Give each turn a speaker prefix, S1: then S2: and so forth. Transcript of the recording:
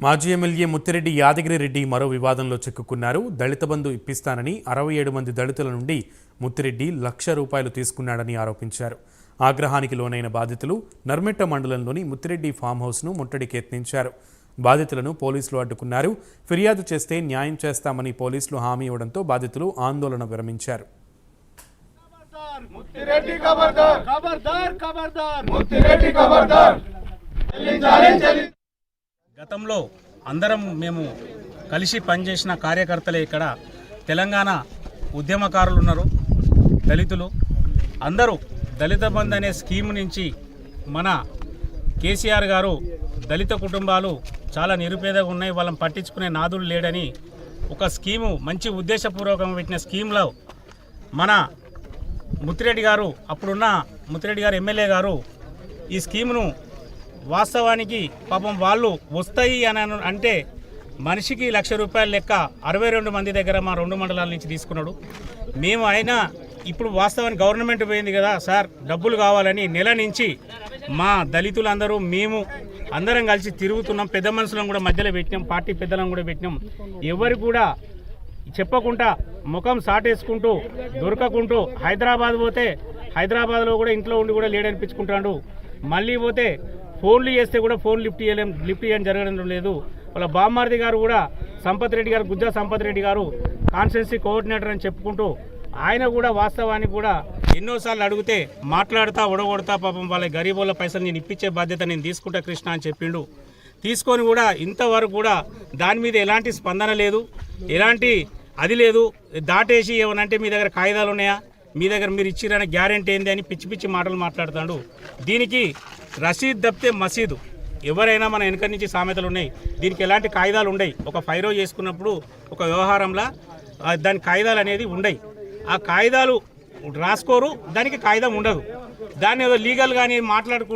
S1: మాజీ ఎమ్మెల్యే ముత్తిరెడ్డి యాదగిరి రెడ్డి మరో వివాదంలో చిక్కుకున్నారు. దళిత బంధు ఇప్పిస్తానని 67 మంది దళితుల నుండి ముత్తిరెడ్డి ₹1,00,000 తీసుకున్నాడని ఆరోపించారు. ఆగ్రహానికి లోనైన బాధితులు నర్మెట్ట మండలంలోని ముత్తిరెడ్డి ఫామ్ హౌస్ను ముట్టడికి యత్నించారు. బాధితులను పోలీసులు అడ్డుకున్నారు. ఫిర్యాదు చేస్తే న్యాయం చేస్తామని పోలీసులు హామీ ఇవ్వడంతో బాధితులు ఆందోళన విరమించారు.
S2: గతంలో అందరం మేము కలిసి పనిచేసిన కార్యకర్తలే ఇక్కడ తెలంగాణ ఉద్యమకారులు ఉన్నారు. దళితులు అందరూ దళిత బంధు అనే స్కీమ్ నుంచి మన కేసీఆర్ గారు దళిత కుటుంబాలు చాలా నిరుపేదగా ఉన్నాయి, వాళ్ళని పట్టించుకునే నాదులు లేడని ఒక స్కీము మంచి ఉద్దేశపూర్వకంగా పెట్టిన స్కీమ్లో మన ముత్తిరెడ్డి గారు, అప్పుడున్న ముత్తిరెడ్డి గారు ఎమ్మెల్యే గారు ఈ స్కీమును వాస్తవానికి పాపం వాళ్ళు వస్తాయి అని అంటే మనిషికి ₹1,00,000 లెక్క 62 మంది దగ్గర మా 2 మండలాల నుంచి తీసుకున్నాడు. మేము అయినా ఇప్పుడు వాస్తవానికి గవర్నమెంట్ పోయింది కదా సార్, డబ్బులు కావాలని నెల నుంచి మా దళితులందరూ మేము అందరం కలిసి తిరుగుతున్నాం. పెద్ద మనుషులను కూడా మధ్యలో పెట్టినాం, పార్టీ పెద్దలను కూడా పెట్టినాం. ఎవరు కూడా చెప్పకుండా ముఖం సాటేసుకుంటూ దొరకకుంటూ హైదరాబాద్ పోతే హైదరాబాద్లో కూడా ఇంట్లో ఉండి కూడా లేడనిపించుకుంటాడు. మళ్ళీ పోతే ఫోన్లు చేస్తే కూడా ఫోన్ లిఫ్ట్ చేయడం జరగడం లేదు. వాళ్ళ బామ్మార్ది గారు కూడా సంపత్ రెడ్డి గారు, గుజ్జా సంపత్ రెడ్డి గారు కాన్స్టిట్యున్సీ కోఆర్డినేటర్ అని చెప్పుకుంటూ ఆయన కూడా వాస్తవానికి కూడా ఎన్నోసార్లు అడిగితే మాట్లాడుతా ఒడగొడతా పాపం వాళ్ళ గరీబోళ్ళ పైసలు నేను ఇప్పించే బాధ్యత నేను తీసుకుంటా కృష్ణ అని చెప్పిండు. తీసుకొని కూడా ఇంతవరకు కూడా దాని మీద ఎలాంటి స్పందన లేదు, ఎలాంటి అది లేదు. దాటేసి ఏమనంటే మీ దగ్గర కాగితాలు ఉన్నాయా, మీ దగ్గర మీరు ఇచ్చిరనే గ్యారెంటీ ఏంది అని పిచ్చి పిచ్చి మాటలు మాట్లాడుతాడు. దీనికి రసీద్ తప్పితే మసీదు, ఎవరైనా మన వెనక నుంచి సామెతలు ఉన్నాయి. దీనికి ఎలాంటి కాగితాలు ఉండయి. ఒక ఫైరో చేసుకున్నప్పుడు ఒక వ్యవహారంలో దాని కాగితాలు అనేది ఉండయి. ఆ కాగితాలు రాసుకోరు, దానికి కాగితం ఉండదు. దాన్ని ఏదో లీగల్ కానీ మాట్లాడుకుంటూ